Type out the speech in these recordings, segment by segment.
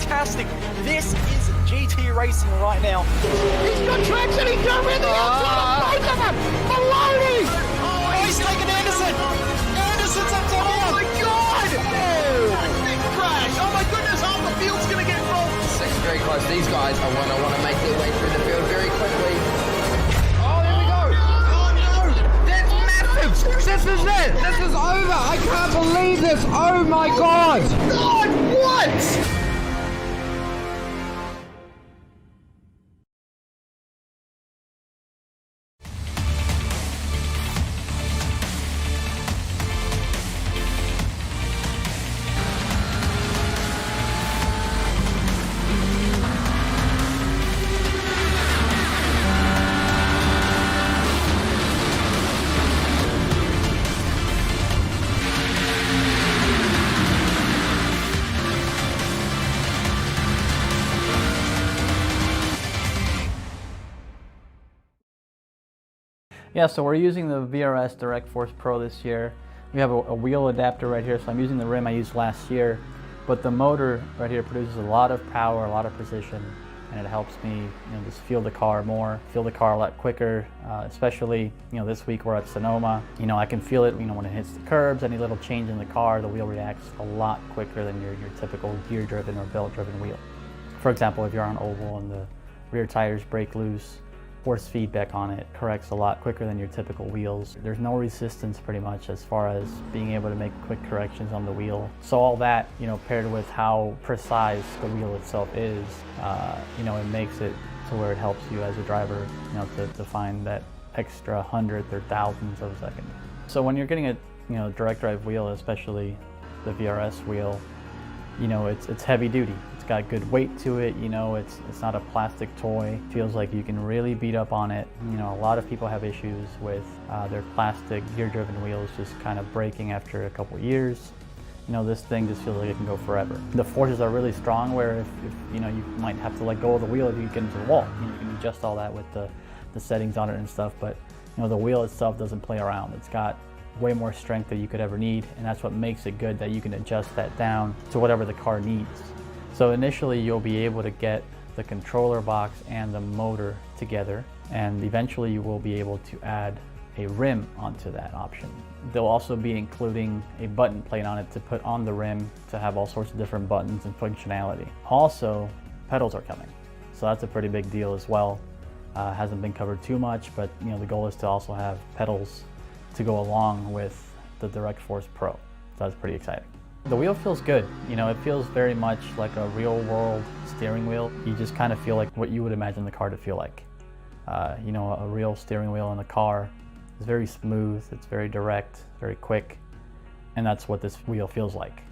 fantastic. This is GT Racing right now. He's got traction, he's got rid of the outside of both of them! Maloney! Oh, he's taken Anderson! Anderson's up top! Oh my god! Oh! Big crash! Oh my goodness, half the field's gonna get rolled! It's very close. These guys are want to make their way through the field very quickly. Oh, there we go! Oh no! That's massive! This is it! This is over! I can't believe this! Oh my god! God, what? Yeah, so we're using the VRS Direct Force Pro this year. We have a wheel adapter right here, so I'm using the rim I used last year, but the motor right here produces a lot of power, a lot of precision, and it helps me, just feel the car more, feel the car a lot quicker, especially, this week we're at Sonoma. I can feel it, when it hits the curbs, any little change in the car, the wheel reacts a lot quicker than your typical gear-driven or belt-driven wheel. For example, if you're on oval and the rear tires break loose, force feedback on it corrects a lot quicker than your typical wheels. There's no resistance pretty much as far as being able to make quick corrections on the wheel. So all that, paired with how precise the wheel itself is, it makes it to where it helps you as a driver, to find that extra hundredth or thousandths of a second. So when you're getting a direct drive wheel, especially the VRS wheel, it's heavy duty. It's got good weight to it, it's not a plastic toy. Feels like you can really beat up on it. A lot of people have issues with their plastic gear-driven wheels just kind of breaking after a couple years. This thing just feels like it can go forever. The forces are really strong where if you might have to let go of the wheel if you get into the wall. You can adjust all that with the settings on it and stuff, but the wheel itself doesn't play around. It's got way more strength than you could ever need, and that's what makes it good, that you can adjust that down to whatever the car needs. So initially you'll be able to get the controller box and the motor together, and eventually you will be able to add a rim onto that option. They'll also be including a button plate on it to put on the rim to have all sorts of different buttons and functionality. Also, pedals are coming, so that's a pretty big deal as well. Hasn't been covered too much, but the goal is to also have pedals to go along with the Direct Force Pro. So that's pretty exciting. The wheel feels good. It feels very much like a real world steering wheel. You just kind of feel like what you would imagine the car to feel like. A real steering wheel in a car is very smooth, it's very direct, very quick, and that's what this wheel feels like.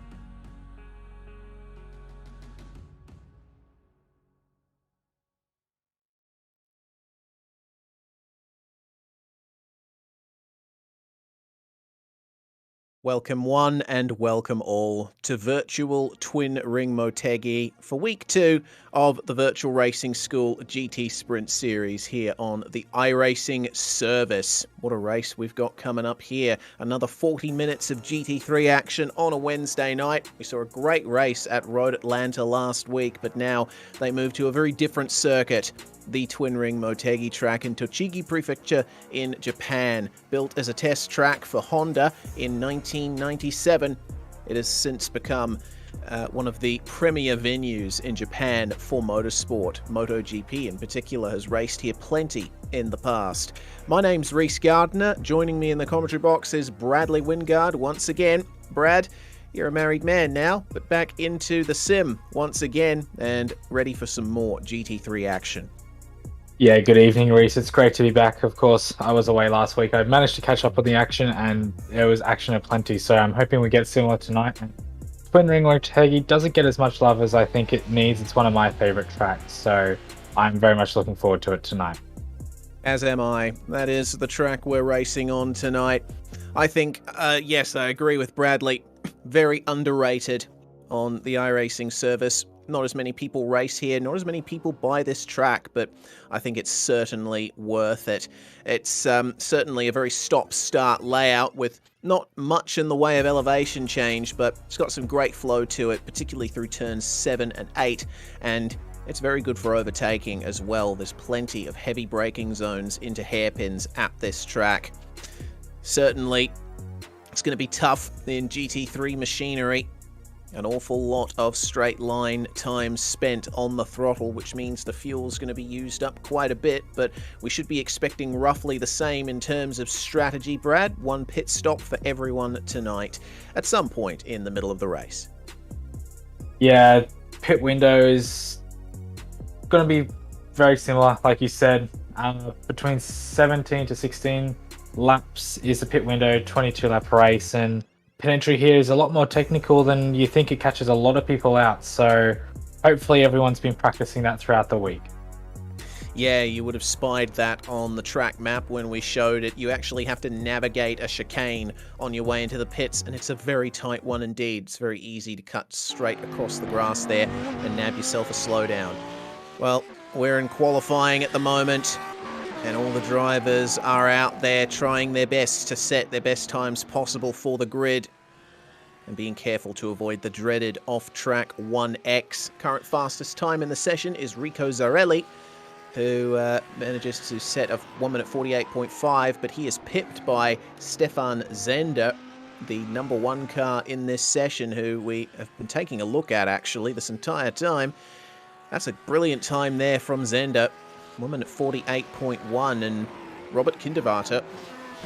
Welcome one and welcome all to Virtual Twin Ring Motegi for week 2 of the Virtual Racing School GT Sprint Series here on the iRacing service. What a race we've got coming up here. Another 40 minutes of GT3 action on a Wednesday night. We saw a great race at Road Atlanta last week, but now they move to a very different circuit. The Twin Ring Motegi track in Tochigi Prefecture in Japan. Built as a test track for Honda in 1997, it has since become one of the premier venues in Japan for motorsport. MotoGP in particular has raced here plenty in the past. My name's Reese Gardner. Joining me in the commentary box is Bradley Wingard once again. Brad, you're a married man now, but back into the sim once again and ready for some more GT3 action. Yeah, good evening, Reese. It's great to be back. Of course, I was away last week. I managed to catch up on the action, and there was action aplenty, so I'm hoping we get similar tonight. Twin Ring Motegi doesn't get as much love as I think it needs. It's one of my favorite tracks, so I'm very much looking forward to it tonight. As am I. That is the track we're racing on tonight. I think, yes, I agree with Bradley. Very underrated on the iRacing service. Not as many people race here, not as many people buy this track, but I think it's certainly worth it. It's certainly a very stop-start layout with not much in the way of elevation change, but it's got some great flow to it, particularly through turns 7 and 8, and it's very good for overtaking as well. There's plenty of heavy braking zones into hairpins at this track. Certainly, it's going to be tough in GT3 machinery. An awful lot of straight line time spent on the throttle, which means the fuel's going to be used up quite a bit, but we should be expecting roughly the same in terms of strategy. Brad, one pit stop for everyone tonight at some point in the middle of the race. Yeah, pit window is going to be very similar, like you said. Between 17 to 16 laps is the pit window, 22 lap race, and pit entry here is a lot more technical than you think. It catches a lot of people out, so hopefully everyone's been practicing that throughout the week. Yeah, you would have spied that on the track map when we showed it. You actually have to navigate a chicane on your way into the pits, and it's a very tight one indeed. It's very easy to cut straight across the grass there and nab yourself a slowdown. Well, we're in qualifying at the moment, And all the drivers are out there trying their best to set their best times possible for the grid. And being careful to avoid the dreaded off-track 1x. Current fastest time in the session is Rico Zarelli, who manages to set a 1 minute 48.5, but he is pipped by Stefan Zender, the number 1 car in this session, who we have been taking a look at actually this entire time. That's a brilliant time there from Zender, 1 minute 48.1, and Robert Kindervarter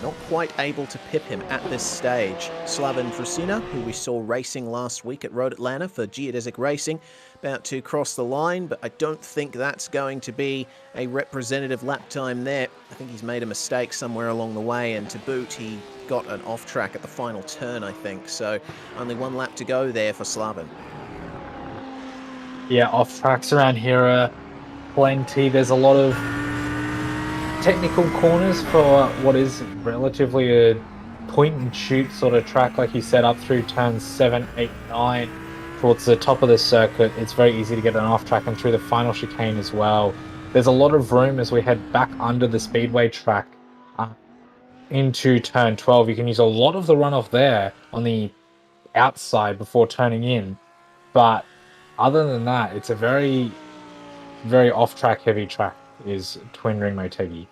not quite able to pip him at this stage. Slaven Frusina, who we saw racing last week at Road Atlanta for Geodesic Racing, about to cross the line, but I don't think that's going to be a representative lap time there. I think he's made a mistake somewhere along the way, and to boot, he got an off-track at the final turn, I think. So only 1 lap to go there for Slaven. Yeah, off-tracks around here are plenty. There's a lot of technical corners for what is relatively a point-and-shoot sort of track, like you said, up through turns 7, 8, 9 towards the top of the circuit. It's very easy to get an off-track, and through the final chicane as well. There's a lot of room as we head back under the speedway track into turn 12. You can use a lot of the runoff there on the outside before turning in, but other than that, it's a very, very off-track heavy track is Twin Ring Motegi.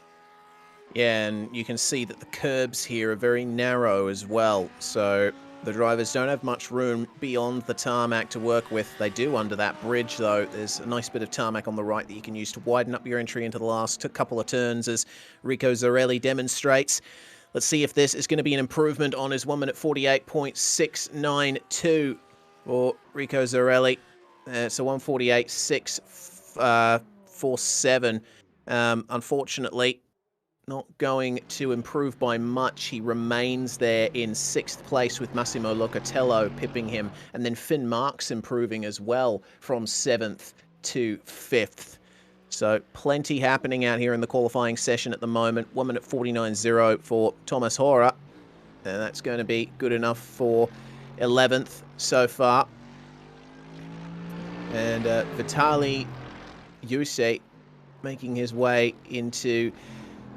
Yeah, and you can see that the curbs here are very narrow as well, so the drivers don't have much room beyond the tarmac to work with. They do under that bridge, though. There's a nice bit of tarmac on the right that you can use to widen up your entry into the last couple of turns, as Rico Zarelli demonstrates. Let's see if this is going to be an improvement on his 1 minute 48.692 for Rico Zarelli. It's a 148.647. Unfortunately, not going to improve by much. He remains there in 6th place with Massimo Locatello pipping him, and then Finn Marks improving as well from 7th to 5th. So plenty happening out here in the qualifying session at the moment. 1 minute 49.0 for Thomas Hora, and that's going to be good enough for 11th so far. And Vitali Yuse making his way into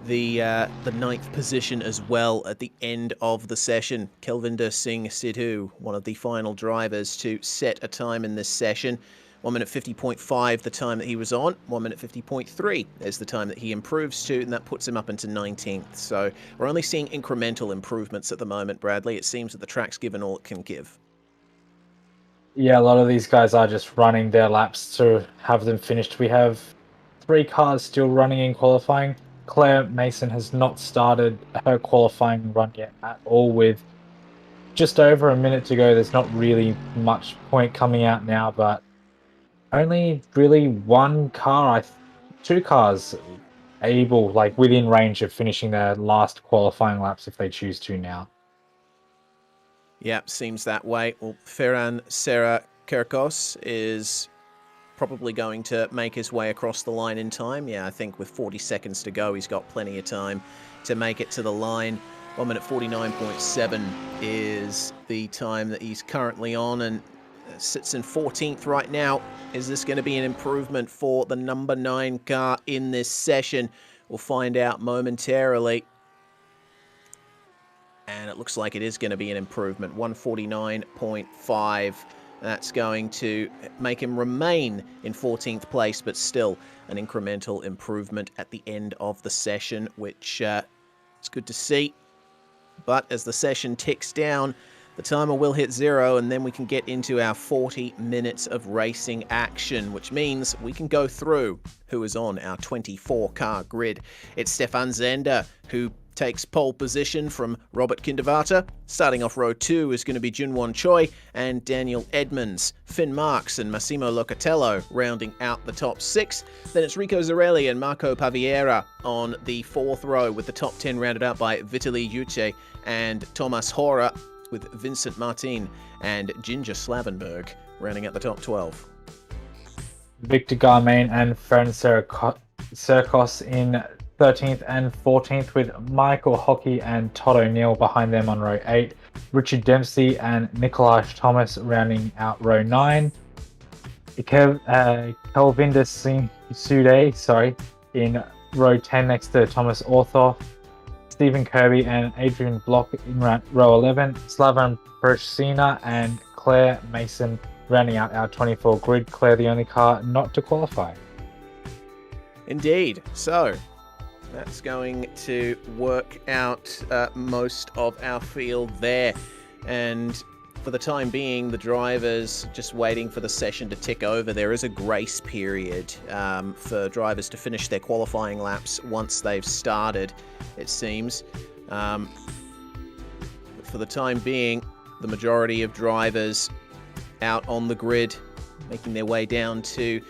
the 9th position as well at the end of the session. Kelvinder Singh Sidhu, one of the final drivers to set a time in this session. 1 minute 50.5 the time that he was on. 1 minute 50.3 is the time that he improves to, and that puts him up into 19th. So we're only seeing incremental improvements at the moment, Bradley. It seems that the track's given all it can give. Yeah, a lot of these guys are just running their laps to have them finished. We have 3 cars still running in qualifying. Claire Mason has not started her qualifying run yet at all, with just over a minute to go. There's not really much point coming out now, but only really 1 car, 2 cars able, like within range of finishing their last qualifying laps if they choose to now. Yeah, seems that way. Well, Ferran Serra Kirkos is probably going to make his way across the line in time. Yeah, I think with 40 seconds to go, he's got plenty of time to make it to the line. 1 minute 49.7 is the time that he's currently on, and sits in 14th right now. Is this going to be an improvement for the number 9 car in this session? We'll find out momentarily. And it looks like it is going to be an improvement. 149.5. That's going to make him remain in 14th place, but still an incremental improvement at the end of the session, which is good to see. But as the session ticks down, the timer will hit 0, and then we can get into our 40 minutes of racing action, which means we can go through who is on our 24-car grid. It's Stefan Zender, who takes pole position from Robert Kindervarter. Starting off row 2 is going to be Junwon Choi and Daniel Edmonds. Finn Marks and Massimo Locatello rounding out the top 6. Then it's Rico Zarelli and Marco Paviera on the 4th row, with the top 10 rounded out by Vitaly Yuche and Thomas Hora, with Vincent Martin and Ginger Slavenberg rounding out the top 12. Victor Garmain and Ferran Serkos in 13th and 14th, with Michael Hockey and Todd O'Neill behind them on row 8. Richard Dempsey and Nikolai Thomas rounding out row 9. Kelvinder Singh Sude, in row 10 next to Thomas Orthoff, Stephen Kirby and Adrian Block in row 11, Slavan Persina and Claire Mason rounding out our 24 grid. Claire, the only car not to qualify. Indeed. So that's going to work out most of our field there. And for the time being, the drivers just waiting for the session to tick over. There is a grace period for drivers to finish their qualifying laps once they've started, it seems. But for the time being, the majority of drivers out on the grid, making their way down to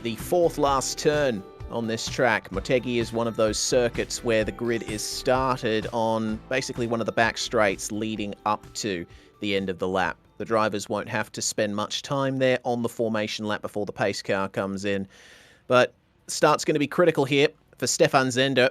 the fourth last turn on this track. Motegi is one of those circuits where the grid is started on basically one of the back straights leading up to the end of the lap. The drivers won't have to spend much time there on the formation lap before the pace car comes in. But start's going to be critical here for Stefan Zender.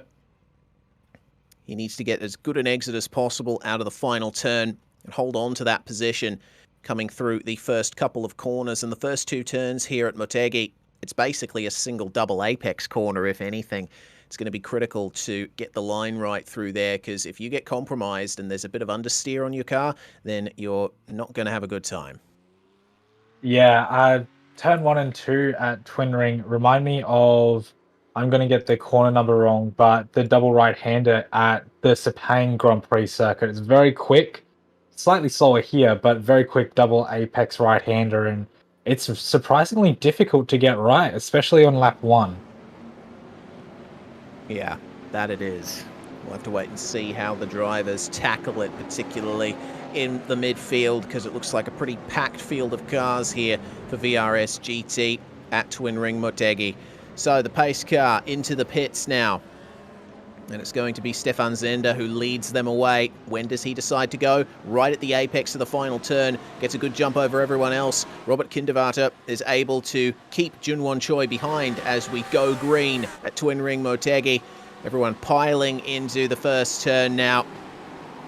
He needs to get as good an exit as possible out of the final turn and hold on to that position coming through the first couple of corners. And the first two turns here at Motegi, it's basically a single double apex corner, if anything. It's going to be critical to get the line right through there, because if you get compromised and there's a bit of understeer on your car, then you're not going to have a good time. Yeah, turn 1 and 2 at Twin Ring remind me of, I'm going to get the corner number wrong, but the double right-hander at the Sepang Grand Prix circuit. It's very quick, slightly slower here, but very quick double apex right-hander, and it's surprisingly difficult to get right, especially on lap 1. Yeah, that it is. We'll have to wait and see how the drivers tackle it, particularly in the midfield, because it looks like a pretty packed field of cars here for VRS GT at Twin Ring Motegi. So the pace car into the pits now. And it's going to be Stefan Zender who leads them away. When does he decide to go? Right at the apex of the final turn. Gets a good jump over everyone else. Robert Kindervater is able to keep Junwon Choi behind as we go green at Twin Ring Motegi. Everyone piling into the first turn now.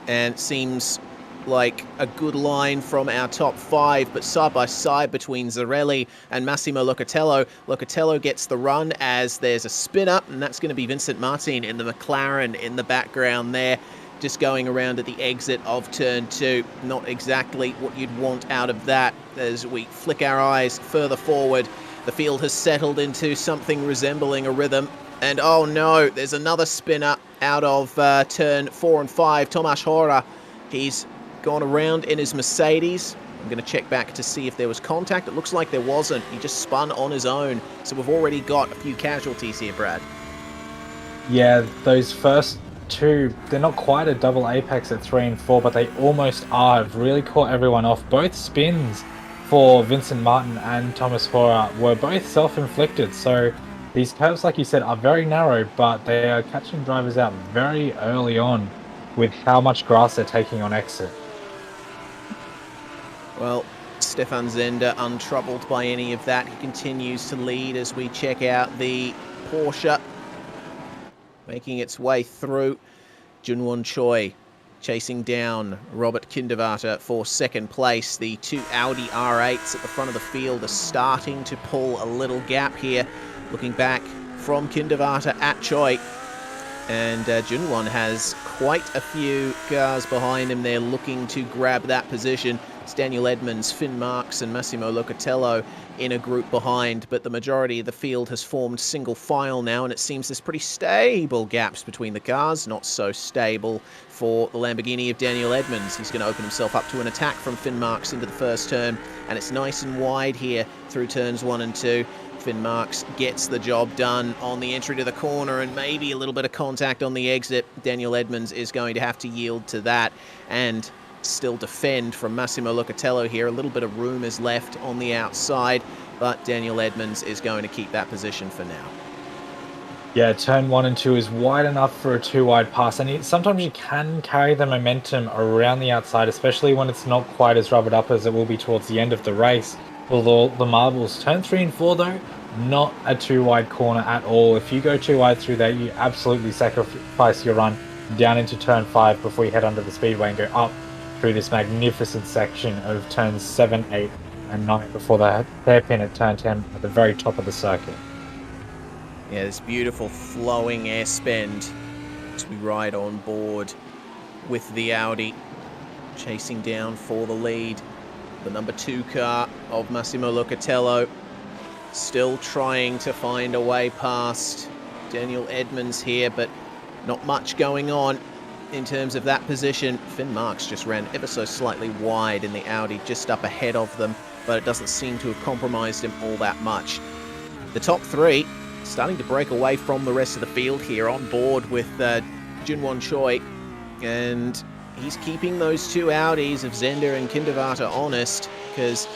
And it seems like a good line from our top 5, but side by side between Zarelli and Massimo Locatello. Locatello gets the run as there's a spin up, and that's going to be Vincent Martin in the McLaren in the background there, just going around at the exit of turn 2. Not exactly what you'd want out of that. As we flick our eyes further forward, the field has settled into something resembling a rhythm. And oh no, there's another spin up out of turn 4 and 5. Tomasz Hora, he's gone around in his Mercedes. I'm going to check back to see if there was contact. It looks like there wasn't. He just spun on his own. So we've already got a few casualties here, Brad. Yeah, those first two, they're not quite a double apex at 3 and 4, but they almost are. I've really caught everyone off. Both spins for Vincent Martin and Thomas Hora were both self-inflicted. So these curves, like you said, are very narrow, but they are catching drivers out very early on with how much grass they're taking on exit. Well, Stefan Zender untroubled by any of that. He continues to lead as we check out the Porsche making its way through. Junwon Choi chasing down Robert Kindervater for second place. The two Audi R8s at the front of the field are starting to pull a little gap here. Looking back from Kindervater at Choi. And Junwon has quite a few cars behind him there looking to grab that position. It's Daniel Edmonds, Finn Marks and Massimo Locatello in a group behind, but the majority of the field has formed single file now, and it seems there's pretty stable gaps between the cars. Not so stable for the Lamborghini of Daniel Edmonds. He's going to open himself up to an attack from Finn Marks into the first turn, and it's nice and wide here through turns 1 and 2. Finn Marks gets the job done on the entry to the corner, and maybe a little bit of contact on the exit. Daniel Edmonds is going to have to yield to that and still defend from Massimo Locatello here. A little bit of room is left on the outside, but Daniel Edmonds is going to keep that position for now. Yeah, turn 1 and 2 is wide enough for a 2-wide pass, and sometimes you can carry the momentum around the outside, especially when it's not quite as rubbered up as it will be towards the end of the race. Although the marbles. Turn 3 and 4 though, not a 2-wide corner at all. If you go 2 wide through there, you absolutely sacrifice your run down into turn 5 before you head under the speedway and go up through this magnificent section of turns 7, 8 and 9 before the hairpin at turn 10 at the very top of the circuit. Yeah, this beautiful flowing air spend as we ride on board with the Audi, chasing down for the lead. The number 2 car of Massimo Locatello, still trying to find a way past Daniel Edmonds here, but not much going on in terms of that position. Finn Marks just ran ever so slightly wide in the Audi, just up ahead of them, but it doesn't seem to have compromised him all that much. The top 3 starting to break away from the rest of the field here, on board with Junwon Choi, and he's keeping those 2 Audis of Zender and Kindervarter honest, because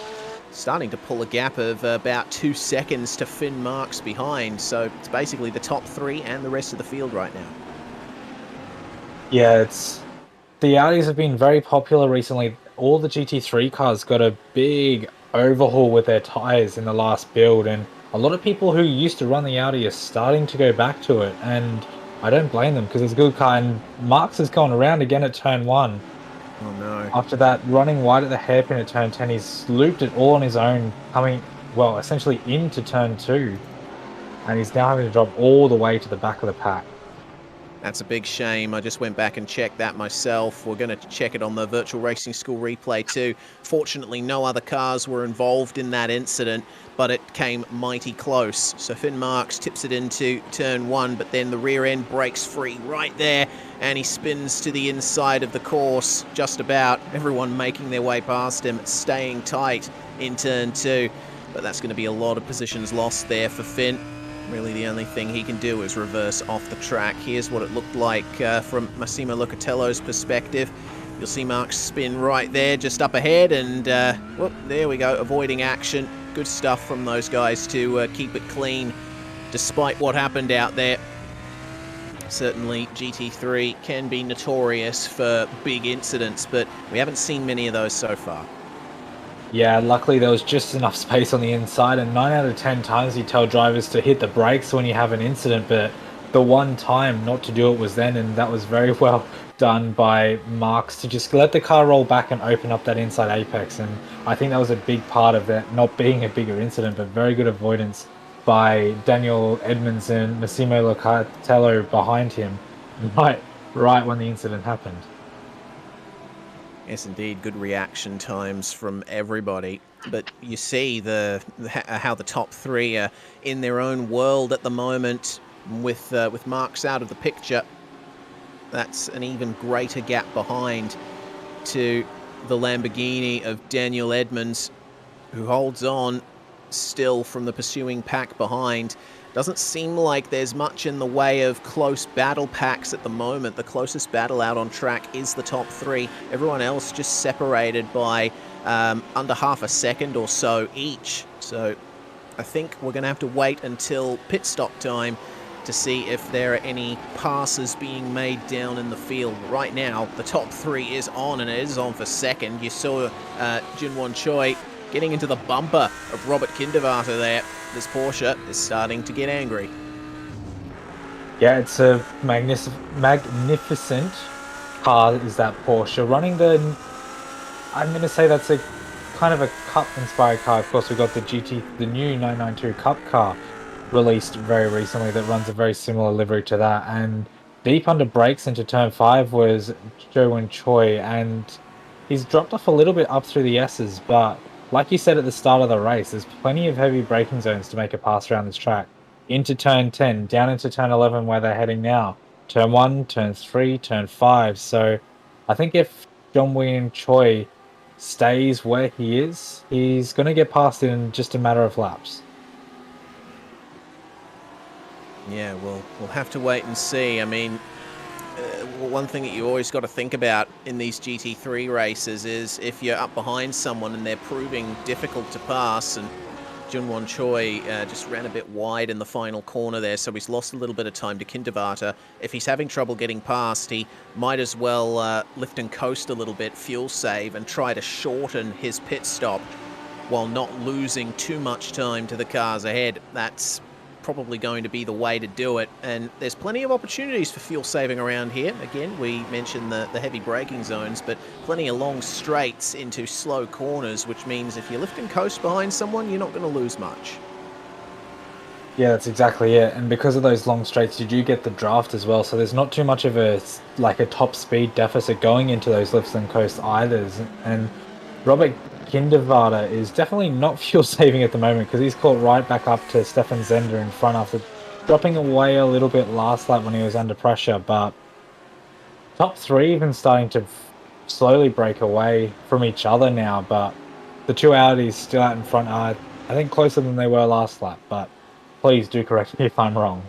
starting to pull a gap of about 2 seconds to Finn Marks behind. So it's basically the top 3 and the rest of the field right now. Yeah, the Audis have been very popular recently. All the GT3 cars got a big overhaul with their tyres in the last build, and a lot of people who used to run the Audi are starting to go back to it, and I don't blame them because it's a good car. And Marks has gone around again at turn 1. Oh no. After that, running wide at the hairpin at turn 10, he's looped it all on his own, coming, well, essentially into turn 2. And he's now having to drop all the way to the back of the pack. That's a big shame. I just went back and checked that myself. We're going to check it on the Virtual Racing School replay too. Fortunately, no other cars were involved in that incident, but it came mighty close. So Finn Marks tips it into turn 1, but then the rear end breaks free right there, and he spins to the inside of the course, just about. Everyone making their way past him, staying tight in turn 2. But that's going to be a lot of positions lost there for Finn. Really the only thing he can do is reverse off the track. Here's what it looked like from Massimo Locatello's perspective. You'll see Marks spin right there, just up ahead, and well, there we go, avoiding action. Good stuff from those guys to keep it clean, despite what happened out there. Certainly GT3 can be notorious for big incidents, but we haven't seen many of those so far. Yeah, luckily there was just enough space on the inside, and 9 out of 10 times you tell drivers to hit the brakes when you have an incident, but the one time not to do it was then, and that was very well done by Marks to just let the car roll back and open up that inside apex. And I think that was a big part of it, not being a bigger incident, but very good avoidance by Daniel Edmonds and Massimo Locatello behind him right when the incident happened. Yes, indeed, good reaction times from everybody. But you see how the top 3 are in their own world at the moment, with Marks out of the picture. That's an even greater gap behind to the Lamborghini of Daniel Edmonds, who holds on still from the pursuing pack behind. Doesn't seem like there's much in the way of close battle packs at the moment. The closest battle out on track is the top 3. Everyone else just separated by under half a second or so each. So I think we're going to have to wait until pit stop time to see if there are any passes being made down in the field. Right now, the top 3 is on, and it is on for second. You saw Junwon Choi getting into the bumper of Robert Kindervarter there. This Porsche is starting to get angry. Yeah, it's a magnificent car, is that Porsche. Running I'm going to say that's a kind of a Cup-inspired car. Of course, we've got the new 992 Cup car released very recently that runs a very similar livery to that. And deep under brakes into turn 5 was Junwon Choi, and he's dropped off a little bit up through the S's, but like you said at the start of the race, there's plenty of heavy braking zones to make a pass around this track. Into turn 10, down into turn 11 where they're heading now. Turn 1, turn 3, turn 5. So I think if Junwon Choi stays where he is, he's going to get past in just a matter of laps. Yeah, we'll have to wait and see. I mean, one thing that you always got to think about in these GT3 races is if you're up behind someone and they're proving difficult to pass, and Junwon Choi just ran a bit wide in the final corner there, so he's lost a little bit of time to Kindervarter. If he's having trouble getting past, he might as well lift and coast a little bit, fuel save, and try to shorten his pit stop while not losing too much time to the cars ahead. That's probably going to be the way to do it, and there's plenty of opportunities for fuel saving around here. Again, we mentioned the heavy braking zones, but plenty of long straights into slow corners, which means if you lift and coast behind someone, you're not going to lose much. Yeah, that's exactly it. And because of those long straights, you do get the draft as well. So there's not too much of a top speed deficit going into those lifts and coast either. And Robert Kindervater is definitely not fuel saving at the moment because he's caught right back up to Stefan Zender in front after dropping away a little bit last lap when he was under pressure. But top three even starting to slowly break away from each other now. But the two Audis still out in front are, I think, closer than they were last lap. But please do correct me if I'm wrong.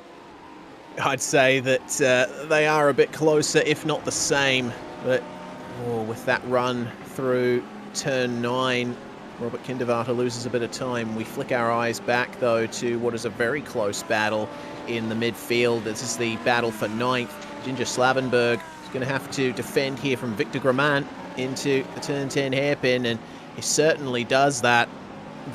I'd say that they are a bit closer, if not the same. But with that run through turn 9, Robert Kindervater loses a bit of time. We flick our eyes back, though, to what is a very close battle in the midfield. This is the battle for 9th. Ginger Slavenberg is going to have to defend here from Victor Gramant into the turn 10 hairpin, and he certainly does that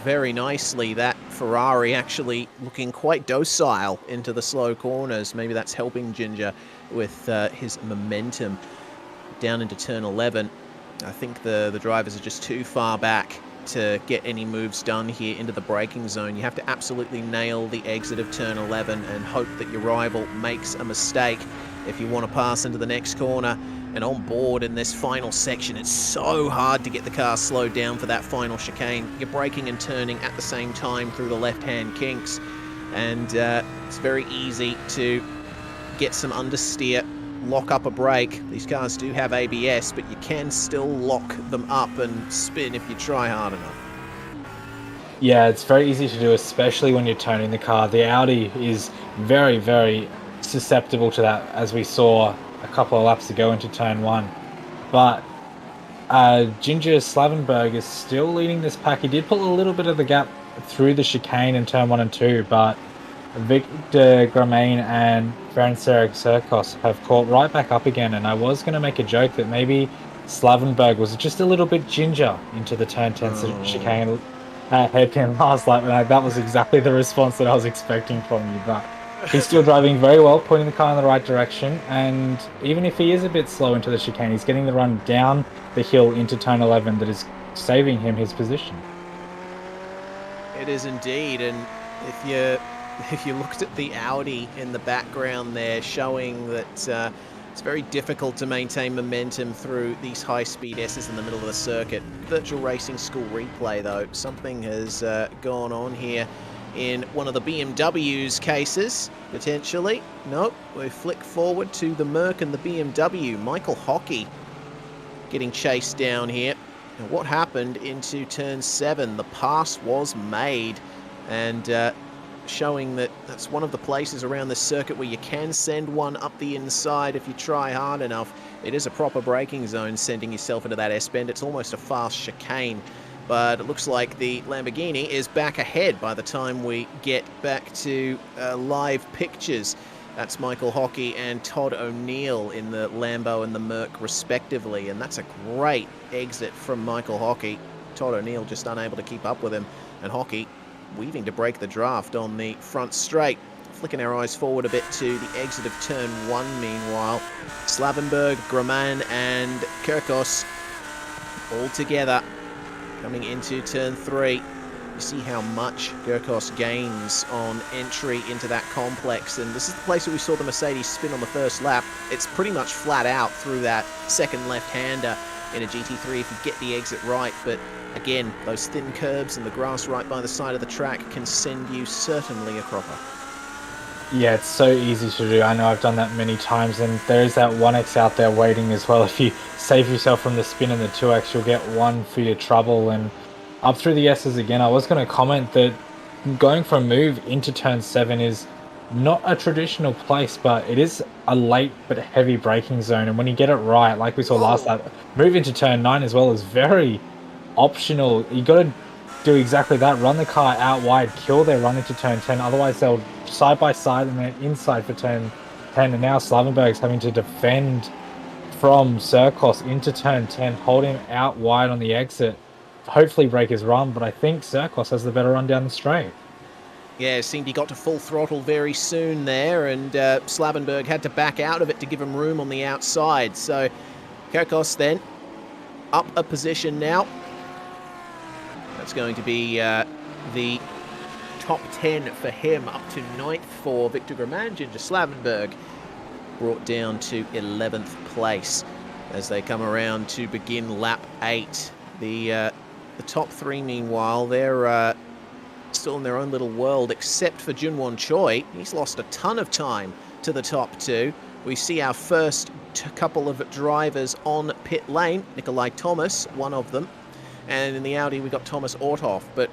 very nicely. That Ferrari actually looking quite docile into the slow corners. Maybe that's helping Ginger with his momentum down into turn 11. I think the drivers are just too far back to get any moves done here into the braking zone. You have to absolutely nail the exit of turn 11 and hope that your rival makes a mistake if you want to pass into the next corner. And on board in this final section, it's so hard to get the car slowed down for that final chicane. You're braking and turning at the same time through the left-hand kinks, and it's very easy to get some understeer, lock up a brake. These cars do have ABS, but you can still lock them up and spin if you try hard enough. Yeah, it's very easy to do, especially when you're turning the car. The Audi is very, very susceptible to that, as we saw a couple of laps ago into turn 1. But Ginger Slavenberg is still leading this pack. He did pull a little bit of the gap through the chicane in turn 1 and 2, but Victor Gramain and Ferencvaros Serkos have caught right back up again. And I was going to make a joke that maybe Slavenberg was just a little bit ginger into the turn 10 chicane hairpin last lap. And that was exactly the response that I was expecting from you. But he's still driving very well, pointing the car in the right direction, and even if he is a bit slow into the chicane, he's getting the run down the hill into turn 11 that is saving him his position. It is indeed, and if you looked at the Audi in the background there, showing that it's very difficult to maintain momentum through these high-speed S's in the middle of the circuit. Virtual Racing School replay, though, something has gone on here in one of the BMW's cases, potentially. Nope, we flick forward to the Merc and the BMW. Michael Hockey getting chased down here. And what happened into turn 7? The pass was made, and showing that that's one of the places around this circuit where you can send one up the inside if you try hard enough. It is a proper braking zone, sending yourself into that S-bend. It's almost a fast chicane. But it looks like the Lamborghini is back ahead by the time we get back to live pictures. That's Michael Hockey and Todd O'Neill in the Lambo and the Merc respectively, and that's a great exit from Michael Hockey. Todd O'Neill just unable to keep up with him, and Hockey weaving to break the draft on the front straight. Flicking our eyes forward a bit to the exit of turn 1 meanwhile. Slavenberg, Graman and Kirkos all together. Coming into turn 3, you see how much Kirkos gains on entry into that complex, and this is the place where we saw the Mercedes spin on the first lap. It's pretty much flat out through that second left-hander in a GT3 if you get the exit right, but again, those thin curbs and the grass right by the side of the track can send you certainly a cropper. Yeah, it's so easy to do. I know I've done that many times, and there is that 1x out there waiting as well. If you save yourself from the spin and the 2x, you'll get one for your trouble. And up through the S's again, I was going to comment that going for a move into turn 7 is not a traditional place, but it is a late but heavy braking zone. And when you get it right, like we saw last lap, move into turn 9 as well is very optional. You got to do exactly that. Run the car out wide, kill their run into turn 10. Otherwise, they'll side by side and then inside for turn 10. And now Slavenberg's having to defend from Serkos into turn 10, hold him out wide on the exit, hopefully break his run. But I think Serkos has the better run down the straight. Yeah, it seemed he got to full throttle very soon there, and Slavenberg had to back out of it to give him room on the outside. So Kirkos then up a position now. That's going to be the top 10 for him, up to 9th for Victor Grumman. Ginger Slavenberg brought down to 11th place as they come around to begin lap 8. The top 3, meanwhile, they're still in their own little world, except for Junwon Choi. He's lost a ton of time to the top 2. We see our first couple of drivers on pit lane. Nikolai Thomas, one of them. And in the Audi, we got Thomas Orthoff. But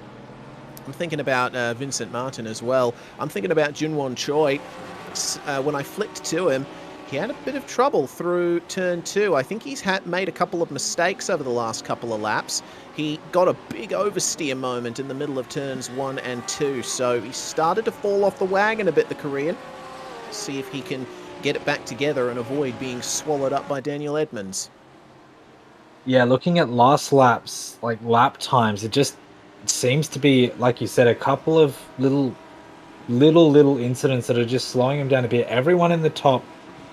I'm thinking about Vincent Martin as well. I'm thinking about Junwon Choi. When I flicked to him, he had a bit of trouble through turn 2. I think he's made a couple of mistakes over the last couple of laps. He got a big oversteer moment in the middle of turns 1 and 2. So he started to fall off the wagon a bit, the Korean. See if he can get it back together and avoid being swallowed up by Daniel Edmonds. Yeah, looking at last laps, like lap times, it just seems to be, like you said, a couple of little incidents that are just slowing him down a bit. Everyone in the top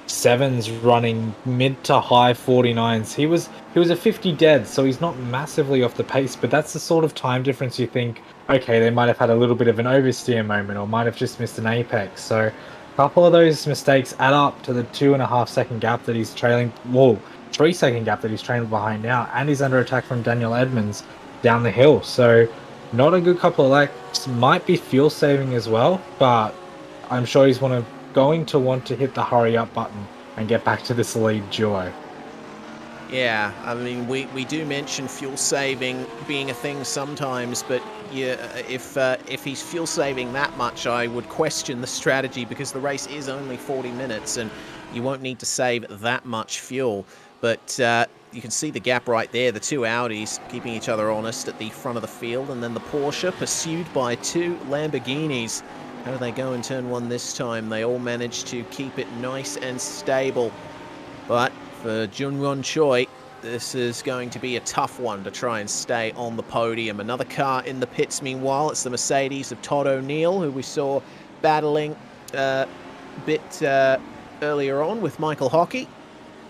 7's running mid to high 49s. He was a 50 dead, so he's not massively off the pace, but that's the sort of time difference you think, okay, they might have had a little bit of an oversteer moment or might have just missed an apex. So a couple of those mistakes add up to the 2.5 second gap that he's trailing, 3 second gap that he's trailing behind now, and he's under attack from Daniel Edmonds down the hill. So not a good couple of laps. Might be fuel saving as well, but I'm sure he's going to want to hit the hurry up button and get back to this lead duo. Yeah, I mean, we do mention fuel saving being a thing sometimes, but yeah, if he's fuel saving that much, I would question the strategy, because the race is only 40 minutes and you won't need to save that much fuel. But you can see the gap right there, the 2 Audis keeping each other honest at the front of the field, and then the Porsche pursued by 2 Lamborghinis. How do they go in turn 1 this time? They all managed to keep it nice and stable. But for Junwon Choi, this is going to be a tough one to try and stay on the podium. Another car in the pits, meanwhile. It's the Mercedes of Todd O'Neill, who we saw battling a bit earlier on with Michael Hockey.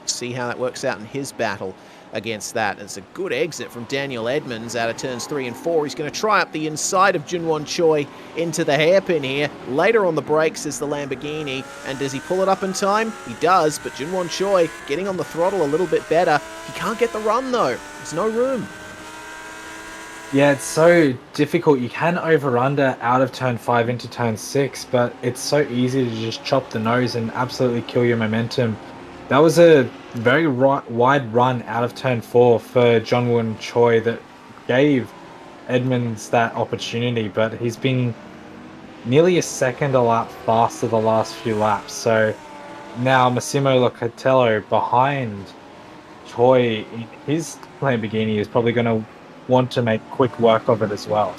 See how that works out in his battle against that. It's a good exit from Daniel Edmonds out of turns 3 and 4. He's going to try up the inside of Junwon Choi into the hairpin here. Later on the brakes is the Lamborghini, and does he pull it up in time? He does, but Junwon Choi getting on the throttle a little bit better. He can't get the run though. There's no room. Yeah, it's so difficult. You can over-under out of turn 5 into turn 6, but it's so easy to just chop the nose and absolutely kill your momentum. That was a very wide run out of turn 4 for Junwon Choi that gave Edmonds that opportunity, but he's been nearly a second a lap faster the last few laps. So now Massimo Locatello behind Choi in his Lamborghini is probably going to want to make quick work of it as well.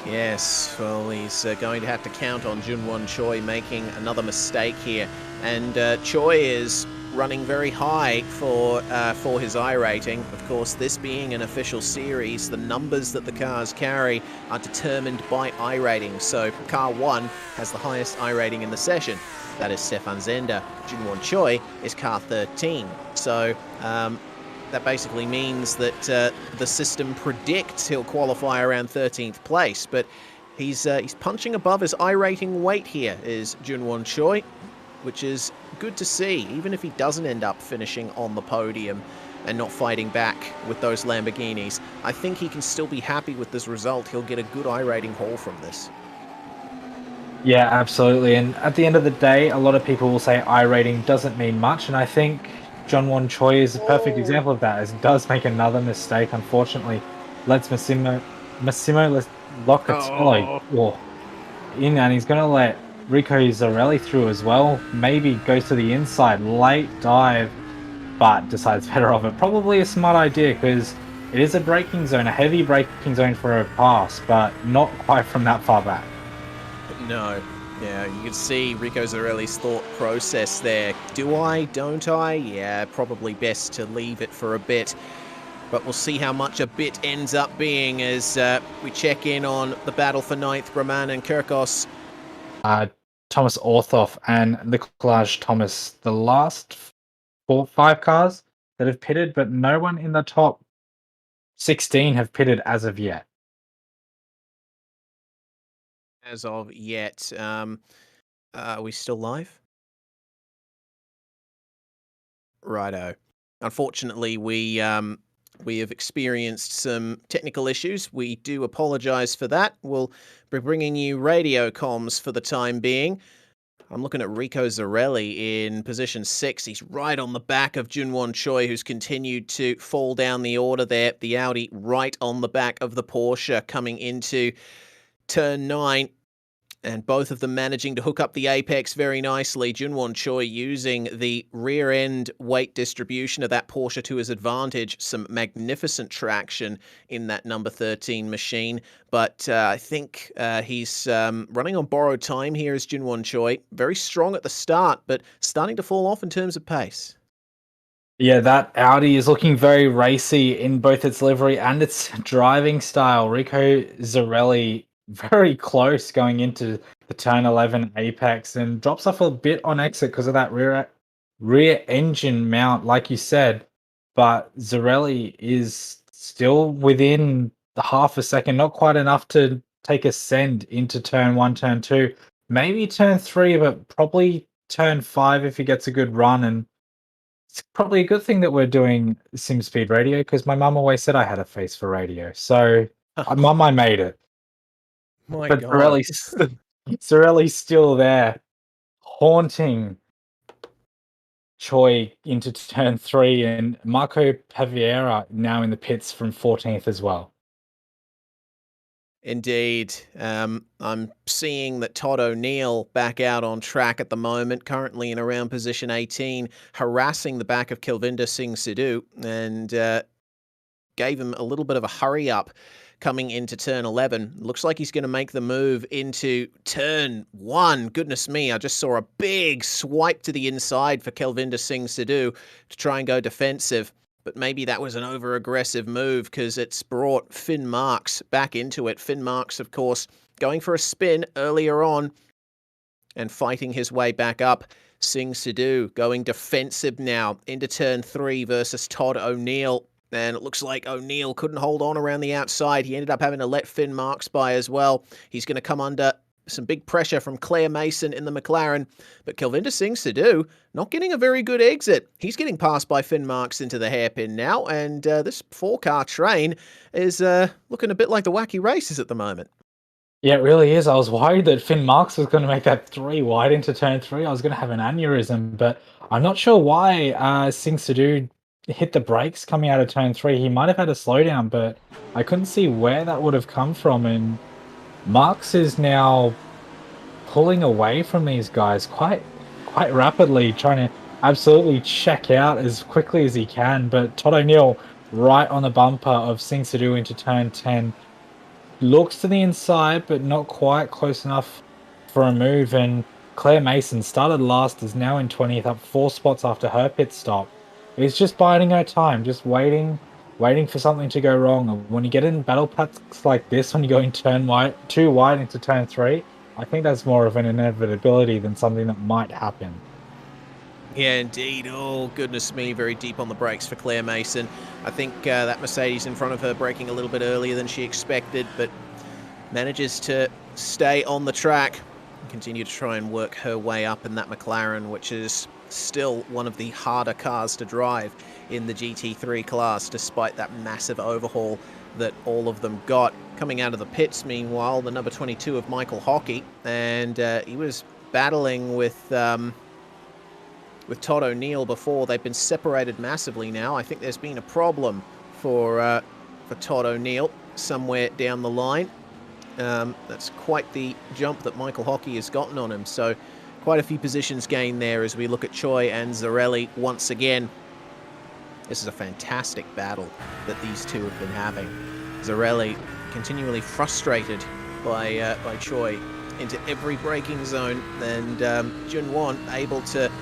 Yes, well, he's going to have to count on Junwon Choi making another mistake here. And Choi is running very high for his iRating. Of course, this being an official series, the numbers that the cars carry are determined by iRating. So car 1 has the highest iRating in the session. That is Stefan Zender. Junwon Choi is car 13. So that basically means that the system predicts he'll qualify around 13th place. But he's punching above his iRating weight here, is Junwon Choi, which is good to see, even if he doesn't end up finishing on the podium and not fighting back with those Lamborghinis. I think he can still be happy with this result. He'll get a good iRating haul from this. Yeah, absolutely. And at the end of the day, a lot of people will say iRating doesn't mean much, and I think Junwon Choi is a perfect example of that, as he does make another mistake, unfortunately. Lets Massimo Locatello in, and he's going to let Rico Zarelli through as well. Maybe goes to the inside, late dive, but decides better of it. Probably a smart idea, because it is a braking zone, a heavy braking zone for a pass, but not quite from that far back. No. Yeah, you can see Rico Zarelli's thought process there. Do I? Don't I? Yeah, probably best to leave it for a bit. But we'll see how much a bit ends up being as we check in on the battle for 9th, Brahman and Kirkos. Thomas Orthoff and Nicolaj Thomas, the last 5 cars that have pitted, but no one in the top 16 have pitted as of yet. as of yet. Are we still live? Righto. Unfortunately, we have experienced some technical issues. We do apologise for that. We'll be bringing you radio comms for the time being. I'm looking at Rico Zarelli in position 6. He's right on the back of Junwon Choi, who's continued to fall down the order there. The Audi right on the back of the Porsche coming into turn 9. And both of them managing to hook up the apex very nicely. Junwon Choi using the rear end weight distribution of that Porsche to his advantage. Some magnificent traction in that number 13 machine. But I think he's running on borrowed time here as Junwon Choi. Very strong at the start, but starting to fall off in terms of pace. Yeah, that Audi is looking very racy in both its livery and its driving style. Rico Zarelli very close going into the turn 11 apex and drops off a bit on exit because of that rear engine mount, like you said. But Zarelli is still within the half a second, not quite enough to take a send into turn 1, turn 2, maybe turn 3, but probably turn 5 if he gets a good run. And it's probably a good thing that we're doing SimSpeed Radio because my mum always said I had a face for radio. So, mum, I made it. My But God. Zarelli's still there, haunting Choi into turn 3, and Marco Paviera now in the pits from 14th as well. Indeed. I'm seeing that Todd O'Neill back out on track at the moment, currently in around position 18, harassing the back of Kilvinder Singh Sidhu, and gave him a little bit of a hurry up coming into turn 11. Looks like he's going to make the move into turn 1. Goodness me, I just saw a big swipe to the inside for Kelvinder Singh Sidhu to try and go defensive. But maybe that was an over-aggressive move because it's brought Finn Marks back into it. Finn Marks, of course, going for a spin earlier on and fighting his way back up. Singh Sidhu going defensive now into turn 3 versus Todd O'Neill. And it looks like O'Neill couldn't hold on around the outside. He ended up having to let Finn Marks by as well. He's going to come under some big pressure from Claire Mason in the McLaren. But Kelvinder Singh Sidhu not getting a very good exit. He's getting passed by Finn Marks into the hairpin now. And this 4-car train is looking a bit like the wacky races at the moment. Yeah, it really is. I was worried that Finn Marks was going to make that 3 wide into turn 3. I was going to have an aneurysm. But I'm not sure why Singh Sidhu hit the brakes coming out of turn 3. He might have had a slowdown, but I couldn't see where that would have come from. And Marks is now pulling away from these guys quite rapidly, trying to absolutely check out as quickly as he can. But Todd O'Neill right on the bumper of Singh Sidhu into turn 10. Looks to the inside, but not quite close enough for a move. And Claire Mason started last, is now in 20th, up 4 spots after her pit stop. It's just biding her time, just waiting for something to go wrong. And when you get in battle packs like this, when you go in turn 2 wide into turn 3, I think that's more of an inevitability than something that might happen. Yeah, indeed. Oh, goodness me, very deep on the brakes for Claire Mason. I think that Mercedes in front of her braking a little bit earlier than she expected, but manages to stay on the track and continue to try and work her way up in that McLaren, which is still one of the harder cars to drive in the GT3 class, despite that massive overhaul that all of them got. Coming out of the pits, meanwhile, the number 22 of Michael Hockey, and he was battling with Todd O'Neill before. They've been separated massively now. I think there's been a problem for Todd O'Neill somewhere down the line. That's quite the jump that Michael Hockey has gotten on him. So quite a few positions gained there as we look at Choi and Zarelli once again. This is a fantastic battle that these two have been having. Zarelli continually frustrated by Choi into every braking zone, and Junwon able to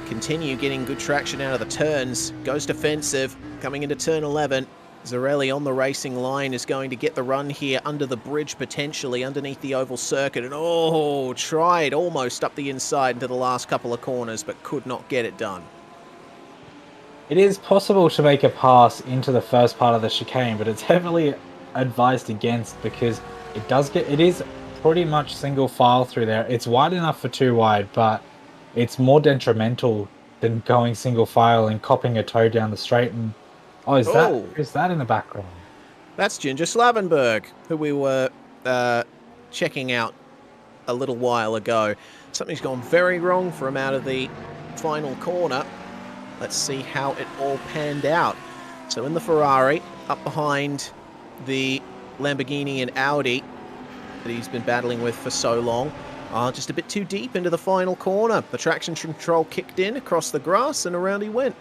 continue getting good traction out of the turns. Goes defensive, coming into turn 11. Zarelli on the racing line is going to get the run here under the bridge, potentially underneath the oval circuit. And tried almost up the inside into the last couple of corners, but could not get it done. It is possible to make a pass into the first part of the chicane, but it's heavily advised against because it is pretty much single file through there. It's wide enough for 2 wide, but it's more detrimental than going single file and copping a toe down the straight. And is that in the background? That's Ginger Slavenberg, who we were checking out a little while ago. Something's gone very wrong for him out of the final corner. Let's see how it all panned out. So in the Ferrari, up behind the Lamborghini and Audi that he's been battling with for so long. Just a bit too deep into the final corner. The traction control kicked in across the grass and around he went.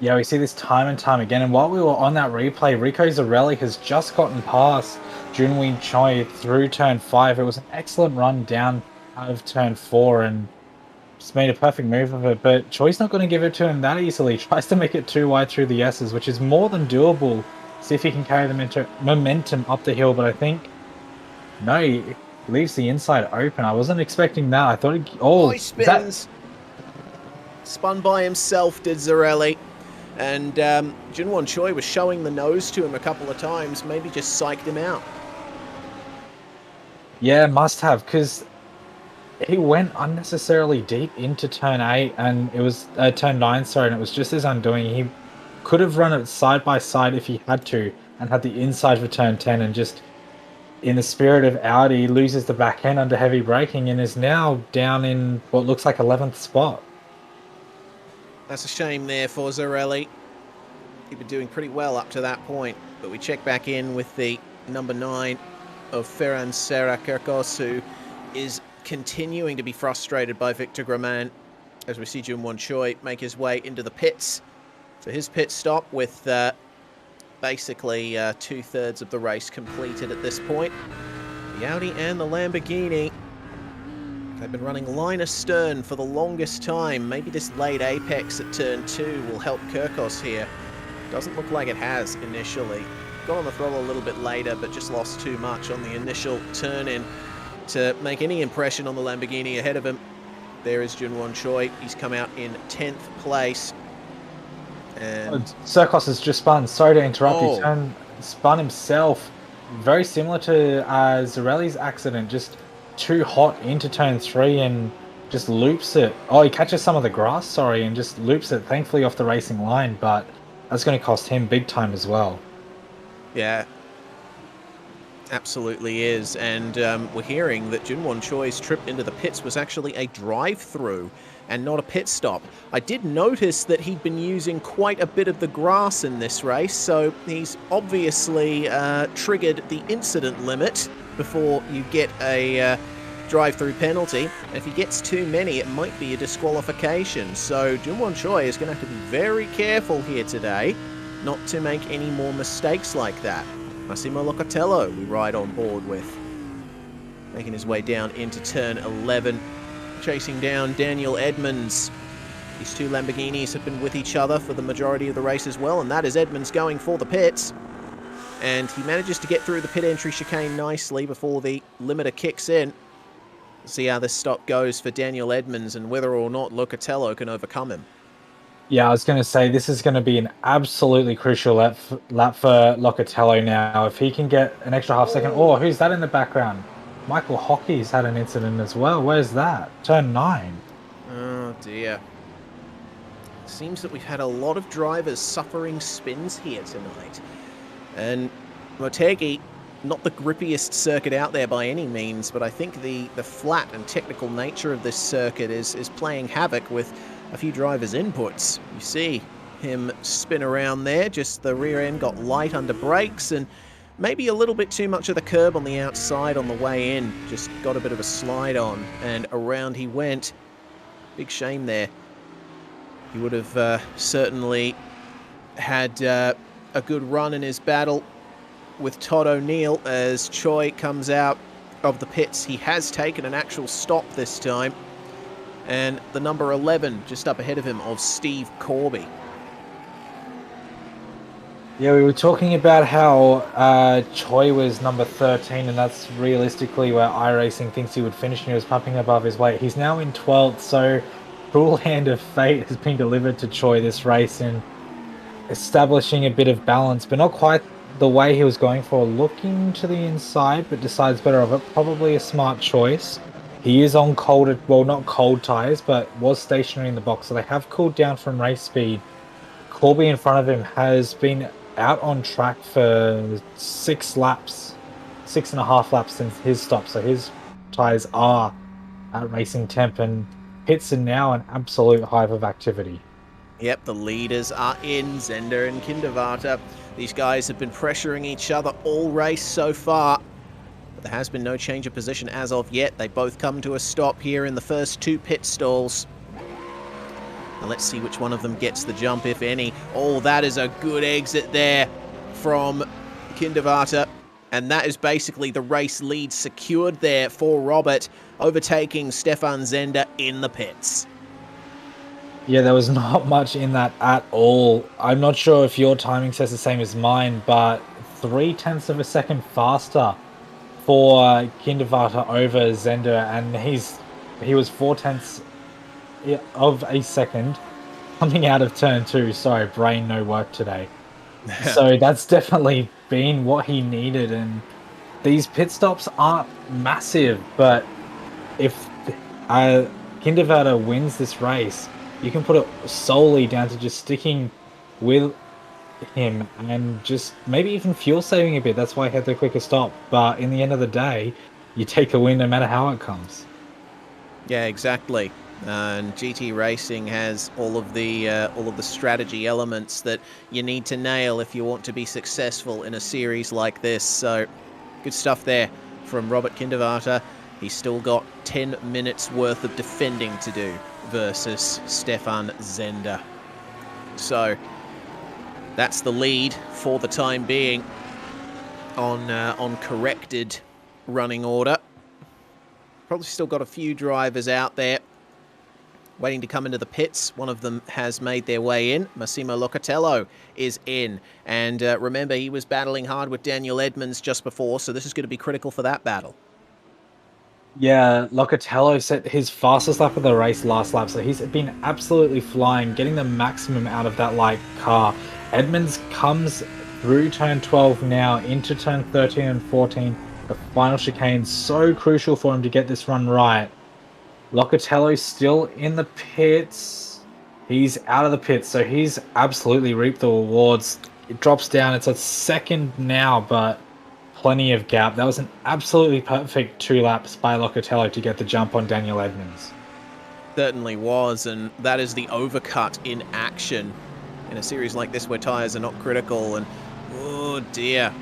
Yeah, we see this time and time again. And while we were on that replay, Rico Zarelli has just gotten past Junwei Choi through turn 5. It was an excellent run down out of turn 4 and just made a perfect move of it. But Choi's not going to give it to him that easily. Tries to make it 2 wide through the S's, which is more than doable. See if he can carry the momentum up the hill. But I think, no, he leaves the inside open. I wasn't expecting that. I thought he spins. Spun by himself, did Zarelli. And Junwon Choi was showing the nose to him a couple of times, maybe just psyched him out. Yeah, must have, because he went unnecessarily deep into turn 8, and it was turn 9, sorry, and it was just his undoing. He could have run it side by side if he had to, and had the inside for turn 10, and just in the spirit of Audi, loses the back end under heavy braking, and is now down in what looks like 11th spot. That's a shame there for Zarelli. He'd been doing pretty well up to that point, but we check back in with the number 9 of Ferran Serra Kirkos, who is continuing to be frustrated by Victor Graman as we see Junwon Choi make his way into the pits for his pit stop with basically 2/3 of the race completed at this point. The Audi and the Lamborghini, they've been running line astern for the longest time. Maybe this late apex at turn 2 will help Kirkos here. Doesn't look like it has initially. Got on the throttle a little bit later, but just lost too much on the initial turn-in to make any impression on the Lamborghini ahead of him. There is Junwon Choi. He's come out in 10th place. And Circos has just spun. Sorry to interrupt. He spun himself. Very similar to Zarelli's accident. Just too hot into turn 3 and just loops it. He catches some of the grass, sorry, and just loops it, thankfully off the racing line, but that's going to cost him big time as well. Yeah, absolutely is. And we're hearing that Junwon Choi's trip into the pits was actually a drive-through and not a pit stop. I did notice that he'd been using quite a bit of the grass in this race, so he's obviously triggered the incident limit before you get a drive-through penalty. And if he gets too many, it might be a disqualification. So Junwon Choi is going to have to be very careful here today not to make any more mistakes like that. Massimo Locatello we ride on board with, making his way down into turn 11, chasing down Daniel Edmonds. These two Lamborghinis have been with each other for the majority of the race as well, and that is Edmonds going for the pits. And he manages to get through the pit entry chicane nicely before the limiter kicks in. See how this stop goes for Daniel Edmonds and whether or not Locatello can overcome him. Yeah, I was going to say this is going to be an absolutely crucial lap for Locatello now. If he can get an extra half second. Who's that in the background? Michael Hockey's had an incident as well. Where's that? Turn 9. Oh dear. Seems that we've had a lot of drivers suffering spins here tonight. And Motegi, not the grippiest circuit out there by any means, but I think the flat and technical nature of this circuit is playing havoc with a few drivers' inputs. You see him spin around there, just the rear end got light under brakes and maybe a little bit too much of the curb on the outside on the way in. Just got a bit of a slide on and around he went. Big shame there. He would have certainly had a good run in his battle with Todd O'Neill as Choi comes out of the pits. He has taken an actual stop this time. And the number 11 just up ahead of him of Steve Corby. Yeah, we were talking about how Choi was number 13, and that's realistically where iRacing thinks he would finish, and he was pumping above his weight. He's now in 12th, so cruel hand of fate has been delivered to Choi this race in establishing a bit of balance, but not quite the way he was going for, looking to the inside, but decides better of it. Probably a smart choice. He is on cold, well, not cold tires, but was stationary in the box, so they have cooled down from race speed. Corby in front of him has been out on track for 6.5 laps since his stop, so his tires are at racing temp, and pits are now an absolute hive of activity. Yep, the leaders are in, Zender and Kindervarter. These guys have been pressuring each other all race so far. But there has been no change of position as of yet. They both come to a stop here in the first 2 pit stalls. Now let's see which one of them gets the jump, if any. Oh, that is a good exit there from Kindervarter. And that is basically the race lead secured there for Robert, overtaking Stefan Zender in the pits. Yeah, there was not much in that at all. I'm not sure if your timing says the same as mine, but 0.3 of a second faster for Kindervarter over Zender, and he was 0.4 of a second coming out of turn 2. Sorry, brain no work today. So that's definitely been what he needed, and these pit stops aren't massive, but if Kindervarter wins this race, you can put it solely down to just sticking with him and just maybe even fuel saving a bit. That's why he had the quicker stop. But in the end of the day, you take a win no matter how it comes. Yeah, exactly. And GT Racing has all of the strategy elements that you need to nail if you want to be successful in a series like this. So good stuff there from Robert Kindervarter. He's still got 10 minutes worth of defending to do versus Stefan Zender. So that's the lead for the time being on corrected running order. Probably still got a few drivers out there waiting to come into the pits. One of them has made their way in. Massimo Locatello is in. And remember, he was battling hard with Daniel Edmonds just before, so this is going to be critical for that battle. Yeah, Locatello set his fastest lap of the race last lap, so he's been absolutely flying, getting the maximum out of that light car. Edmonds comes through turn 12 now, into turn 13 and 14. The final chicane, so crucial for him to get this run right. Locatello's still in the pits. He's out of the pits, so he's absolutely reaped the rewards. It drops down, it's a second now, but plenty of gap. That was an absolutely perfect 2 laps by Locatello to get the jump on Daniel Edmonds. Certainly was, and that is the overcut in action in a series like this where tyres are not critical. And oh dear,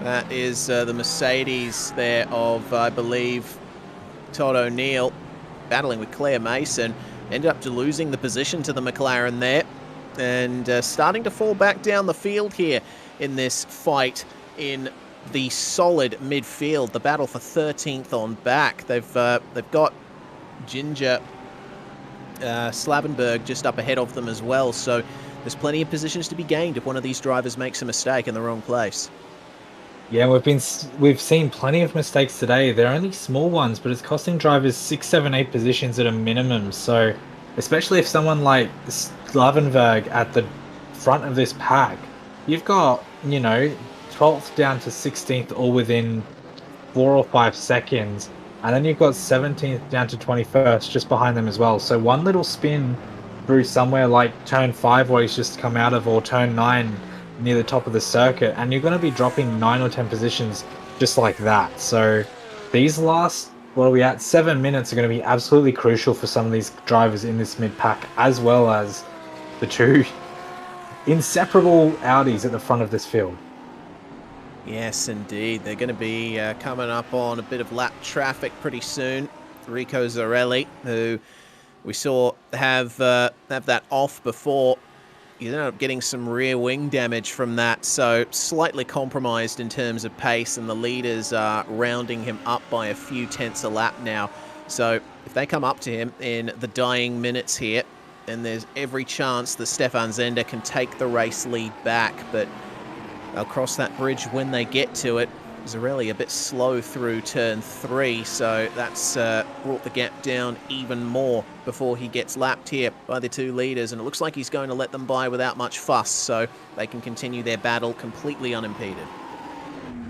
that is the Mercedes there of, I believe, Todd O'Neill battling with Claire Mason. Ended up losing the position to the McLaren there, and starting to fall back down the field here in this fight in the solid midfield. The battle for 13th on back. They've got Ginger Slavenberg just up ahead of them as well, so there's plenty of positions to be gained if one of these drivers makes a mistake in the wrong place. Yeah, we've seen plenty of mistakes today. They're only small ones, but it's costing drivers 6, 7, 8 positions at a minimum. So, especially if someone like Slavenberg at the front of this pack, you've got, 12th down to 16th all within 4 or 5 seconds, and then you've got 17th down to 21st just behind them as well. So one little spin through somewhere like turn 5 where he's just come out of, or turn 9 near the top of the circuit, and you're going to be dropping 9 or 10 positions just like that. So these last, what are we at, 7 minutes are going to be absolutely crucial for some of these drivers in this mid pack, as well as the 2 inseparable Audis at the front of this field. Yes, indeed. They're going to be coming up on a bit of lap traffic pretty soon. Rico Zarelli, who we saw have that off before, he ended up getting some rear wing damage from that, so slightly compromised in terms of pace, and the leaders are rounding him up by a few tenths a lap now. So if they come up to him in the dying minutes here, then there's every chance that Stefan Zender can take the race lead back, but they'll cross that bridge when they get to it. Zarelli a bit slow through turn 3, so that's brought the gap down even more before he gets lapped here by the two leaders, and it looks like he's going to let them by without much fuss, so they can continue their battle completely unimpeded.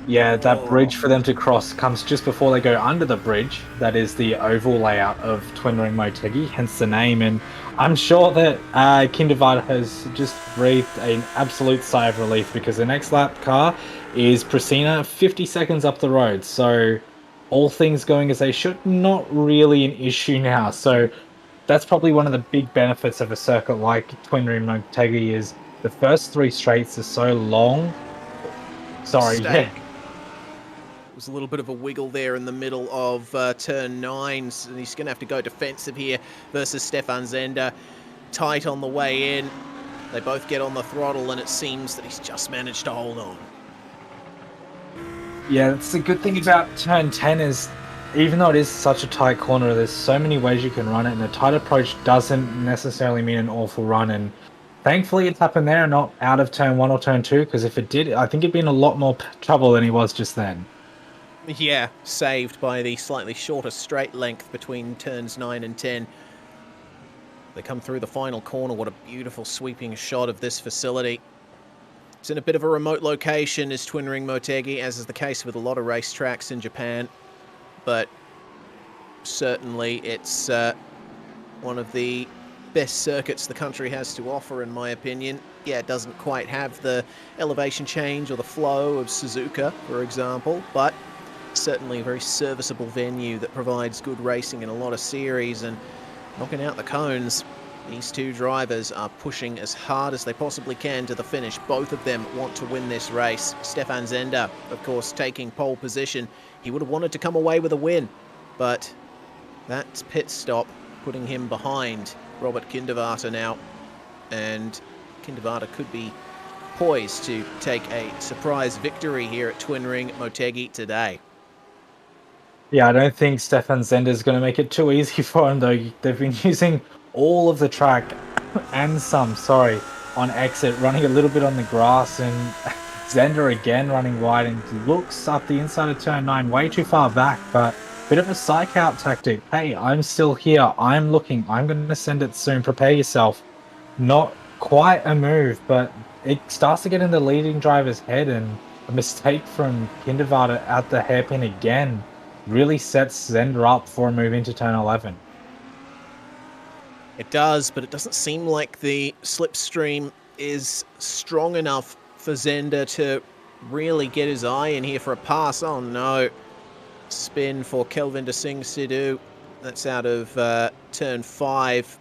Yeah, that bridge for them to cross comes just before they go under the bridge. That is the oval layout of Twin Ring Motegi, hence the name. And I'm sure that Kindervart has just breathed an absolute sigh of relief, because the next lap car is Priscina 50 seconds up the road. So all things going as they should, not really an issue now. So that's probably one of the big benefits of a circuit like Twin Ring Motegi, is the first 3 straights are so long. Sorry, Mistake. It was a little bit of a wiggle there in the middle of turn 9, and he's going to have to go defensive here versus Stefan Zender. Tight on the way in. They both get on the throttle, and it seems that he's just managed to hold on. Yeah, that's the good thing about turn 10 is, even though it is such a tight corner, there's so many ways you can run it, and a tight approach doesn't necessarily mean an awful run. And thankfully it's happened there, not out of turn 1 or turn 2, because if it did, I think he'd be in a lot more trouble than he was just then. Yeah, saved by the slightly shorter straight length between turns 9 and 10. They come through the final corner. What a beautiful sweeping shot of this facility. It's in a bit of a remote location, is Twin Ring Motegi, as is the case with a lot of racetracks in Japan. But certainly it's one of the best circuits the country has to offer, in my opinion. Yeah, it doesn't quite have the elevation change or the flow of Suzuka, for example, but certainly a very serviceable venue that provides good racing in a lot of series. And knocking out the cones, these two drivers are pushing as hard as they possibly can to the finish. Both of them want to win this race. Stefan Zender, of course, taking pole position. He would have wanted to come away with a win, but that pit stop putting him behind Robert Kindervart now, and Kindervart could be poised to take a surprise victory here at Twin Ring Motegi today. Yeah, I don't think Stefan Zender's going to make it too easy for him, though. They've been using all of the track and some, on exit, running a little bit on the grass, and Zender again running wide, and looks up the inside of turn 9 way too far back, but bit of a psych out tactic. Hey, I'm still here, I'm looking, I'm going to send it soon, prepare yourself. Not quite a move, but it starts to get in the leading driver's head, and a mistake from Kindervart at the hairpin again really sets Zender up for a move into turn 11. It does, but it doesn't seem like the slipstream is strong enough for Zender to really get his eye in here for a pass. Oh no. Spin for Kelvinder Singh Sidhu. That's out of turn 5.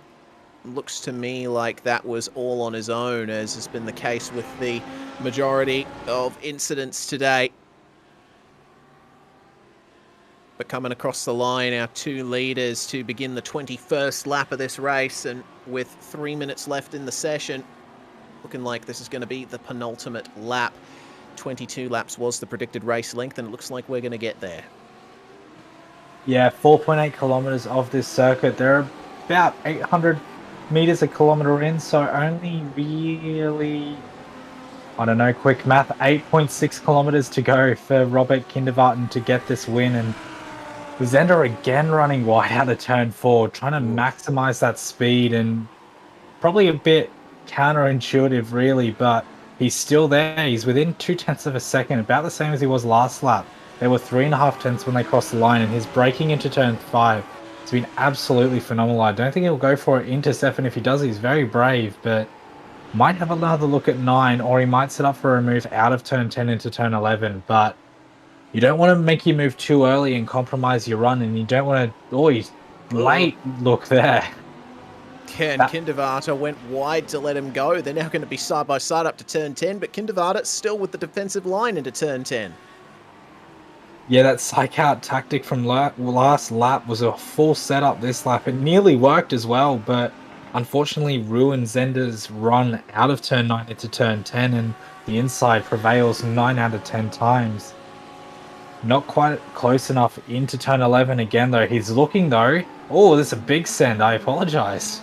Looks to me like that was all on his own, as has been the case with the majority of incidents today. But coming across the line, our two leaders to begin the 21st lap of this race, and with 3 minutes left in the session, looking like this is going to be the penultimate lap. 22 laps was the predicted race length, and it looks like we're going to get there. Yeah, 4.8 kilometers of this circuit. They're about 800 meters a kilometer in, so only really, I don't know, quick math, 8.6 kilometers to go for Robert Kindervart to get this win. And Zender again running wide out of turn 4, trying to maximize that speed, and probably a bit counterintuitive really, but he's still there. He's within 0.2 of a second, about the same as he was last lap. They were 3.5 tenths when they crossed the line, and his braking into turn 5 has been absolutely phenomenal. I don't think he'll go for it into 7. If he does, he's very brave, but might have another look at 9, or he might set up for a move out of turn 10 into turn 11, but you don't want to make your move too early and compromise your run, and you don't want to... Oh, he's late look there. Ken Kindervart went wide to let him go. They're now going to be side by side up to turn 10, but Kindervart still with the defensive line into turn 10. Yeah, that psych out tactic from last lap was a full setup this lap. It nearly worked as well, but unfortunately ruined Zender's run out of turn 9 into turn 10, and the inside prevails 9 out of 10 times. Not quite close enough into turn 11 again, though. He's looking, though. Oh, there's a big send. I apologize.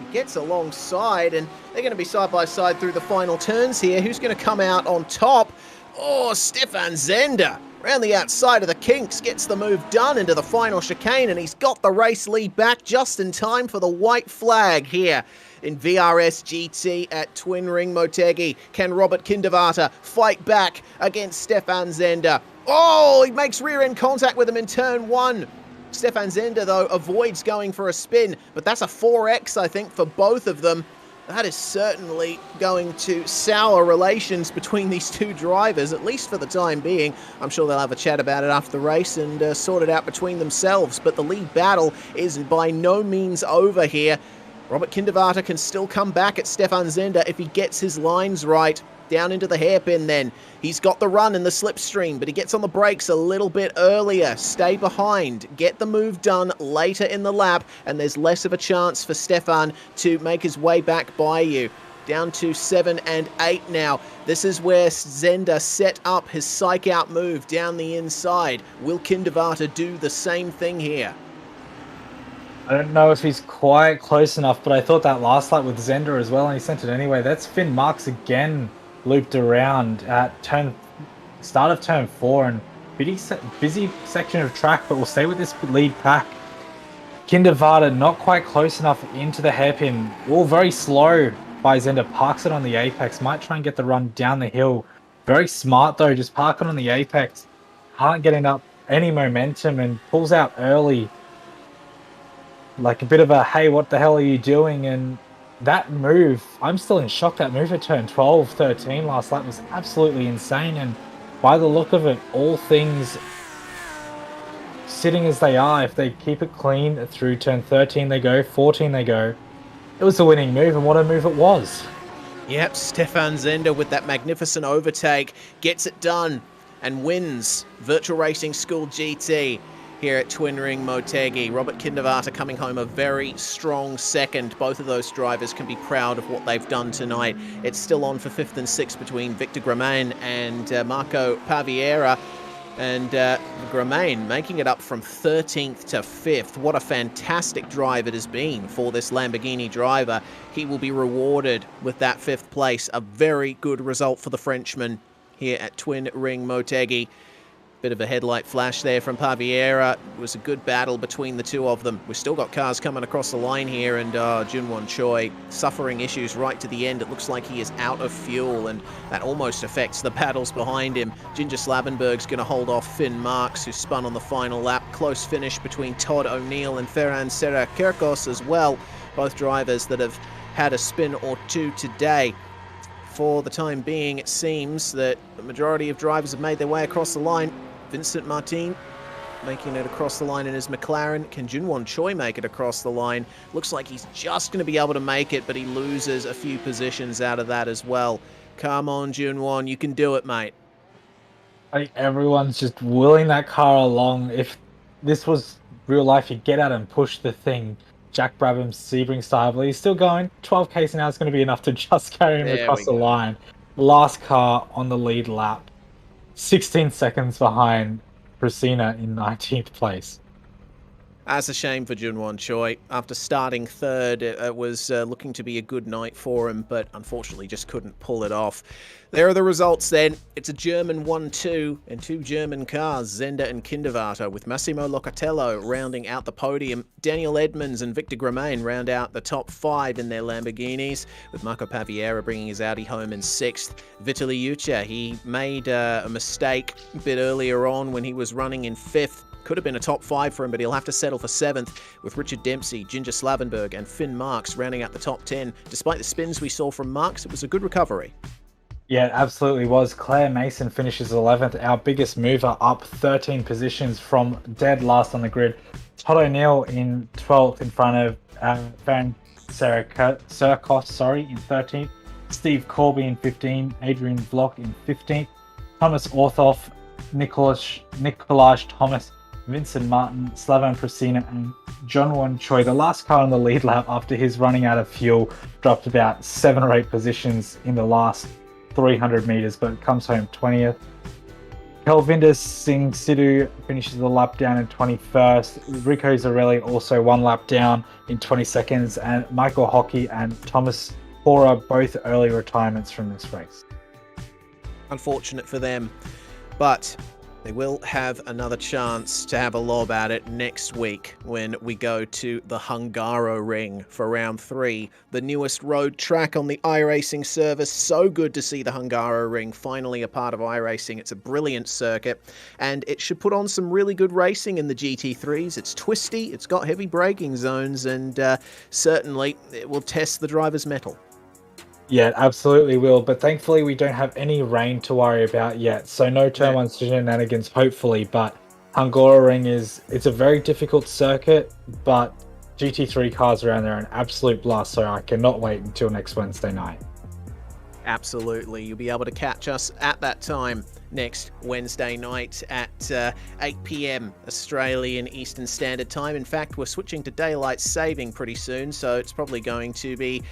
He gets alongside, and they're going to be side by side through the final turns here. Who's going to come out on top? Oh, Stefan Zender Around the outside of the kinks, gets the move done into the final chicane, and he's got the race lead back just in time for the white flag here in VRS GT at Twin Ring Motegi. Can Robert Kindervater fight back against Stefan Zender? Oh, he makes rear end contact with him in turn 1. Stefan Zender, though, avoids going for a spin, but that's a 4X, I think, for both of them. That is certainly going to sour relations between these two drivers, at least for the time being. I'm sure they'll have a chat about it after the race and sort it out between themselves, but the lead battle is by no means over here. Robert Kindervater can still come back at Stefan Zender if he gets his lines right. Down into the hairpin then. He's got the run in the slipstream, but he gets on the brakes a little bit earlier. Stay behind. Get the move done later in the lap, and there's less of a chance for Stefan to make his way back by you. Down to 7 and 8 now. This is where Zender set up his psych out move down the inside. Will Kindervater do the same thing here? I don't know if he's quite close enough, but I thought that last lap with Zender as well, and he sent it anyway. That's Finn Marks again, looped around at start of turn 4, and busy section of track, but we'll stay with this lead pack. Kindervater not quite close enough into the hairpin. All very slow by Zender. Parks it on the apex. Might try and get the run down the hill. Very smart though, just park it on the apex. Can't get up any momentum and pulls out early. Like a bit of a, hey, what the hell are you doing? And that move, I'm still in shock. That move at turn 12, 13 last lap was absolutely insane. And by the look of it, all things sitting as they are, if they keep it clean through turn 13 they go, 14 they go, it was a winning move, and what a move it was. Yep, Stefan Zender with that magnificent overtake gets it done and wins Virtual Racing School GT here at Twin Ring Motegi. Robert Kindervater coming home a very strong second. Both of those drivers can be proud of what they've done tonight. It's still on for 5th and 6th between Victor Gramain and Marco Paviera. And Gramain making it up from 13th to 5th. What a fantastic drive it has been for this Lamborghini driver. He will be rewarded with that 5th place. A very good result for the Frenchman here at Twin Ring Motegi. Bit of a headlight flash there from Paviera. It was a good battle between the two of them. We've still got cars coming across the line here, and Junwon Choi suffering issues right to the end. It looks like he is out of fuel, and that almost affects the battles behind him. Ginger Slavenberg's going to hold off Finn Marks, who spun on the final lap. Close finish between Todd O'Neill and Ferran Serra Kirkos as well. Both drivers that have had a spin or two today. For the time being, it seems that the majority of drivers have made their way across the line. Vincent Martin making it across the line in his McLaren. Can Junwon Choi make it across the line? Looks like he's just going to be able to make it, but he loses a few positions out of that as well. Come on, Junwon, you can do it, mate. I think everyone's just willing that car along. If this was real life, you'd get out and push the thing. Jack Brabham's Sebring style, but he's still going. 12Ks an hour is going to be enough to just carry him across the line. Last car on the lead lap. 16 seconds behind Priscina in 19th place. That's a shame for Junwon Choi. After starting third, it was looking to be a good night for him, but unfortunately just couldn't pull it off. There are the results then. It's a German 1-2 and 2 German cars, Zender and Kindervater, with Massimo Locatello rounding out the podium. Daniel Edmonds and Victor Gramain round out the top 5 in their Lamborghinis, with Marco Paviera bringing his Audi home in 6th. Vitaly Ucha, he made a mistake a bit earlier on when he was running in 5th. Could have been a top 5 for him, but he'll have to settle for 7th, with Richard Dempsey, Ginger Slavenberg and Finn Marks rounding out the top 10. Despite the spins we saw from Marks, it was a good recovery. Yeah, it absolutely was. Claire Mason finishes 11th, our biggest mover, up 13 positions from dead last on the grid. Todd O'Neill in 12th in front of Van Serkos, in 13th. Steve Corby in 15th. Adrian Vlock in 15th. Thomas Orthoff, Nikolaj Thomas, Vincent Martin, Slavan Priscina, and Junwon Choi. The last car on the lead lap after his running out of fuel dropped about 7 or 8 positions in the last 300 meters, but comes home 20th. Kelvinder Singh Sidhu finishes the lap down in 21st. Rico Zarelli also 1 lap down in 20 seconds, and Michael Hockey and Thomas Hora both early retirements from this race. Unfortunate for them, but They will have another chance to have a lob at it next week when we go to the Hungaro Ring for round 3, the newest road track on the iRacing service. So good to see the Hungaro Ring finally a part of iRacing. It's a brilliant circuit, and it should put on some really good racing in the GT3s. It's twisty, it's got heavy braking zones, and certainly it will test the driver's mettle. Yeah, it absolutely will, but thankfully we don't have any rain to worry about yet, so no turn 1 shenanigans, hopefully. But Hungaroring it's a very difficult circuit, but GT3 cars around there are an absolute blast, so I cannot wait until next Wednesday night. Absolutely. You'll be able to catch us at that time next Wednesday night at 8 p.m. Australian Eastern Standard Time. In fact, we're switching to daylight saving pretty soon, so it's probably going to be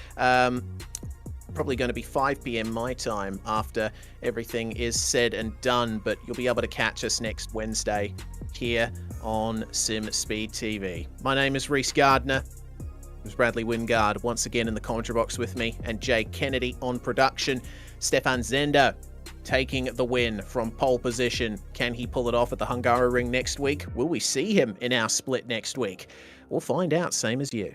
5 p.m. my time after everything is said and done, but you'll be able to catch us next Wednesday here on Sim Speed TV. My name is Reese Gardner. There's Bradley Wingard once again in the commentary box with me, and Jay Kennedy on production. Stefan Zender taking the win from pole position. Can he pull it off at the Hungaroring next week? Will we see him in our split next week? We'll find out, same as you.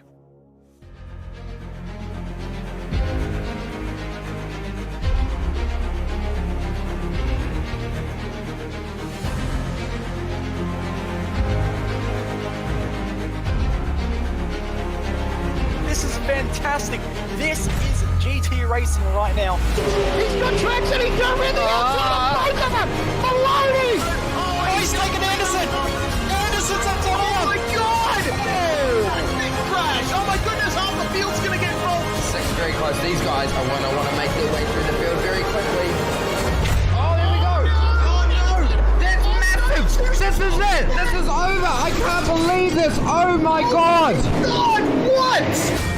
This is fantastic. This is GT racing right now. He's got traction. He's got really outside both of them. Maloney. Oh, he's taken Anderson. Anderson's up to Oh my God. Big crash. Oh my goodness. Half the field's going to get rolled. Six very close. These guys are going to want to make their way through the field very quickly. Oh, there we go. Oh no! That's massive! This is it! This is over! I can't believe this! Oh my God! God, what?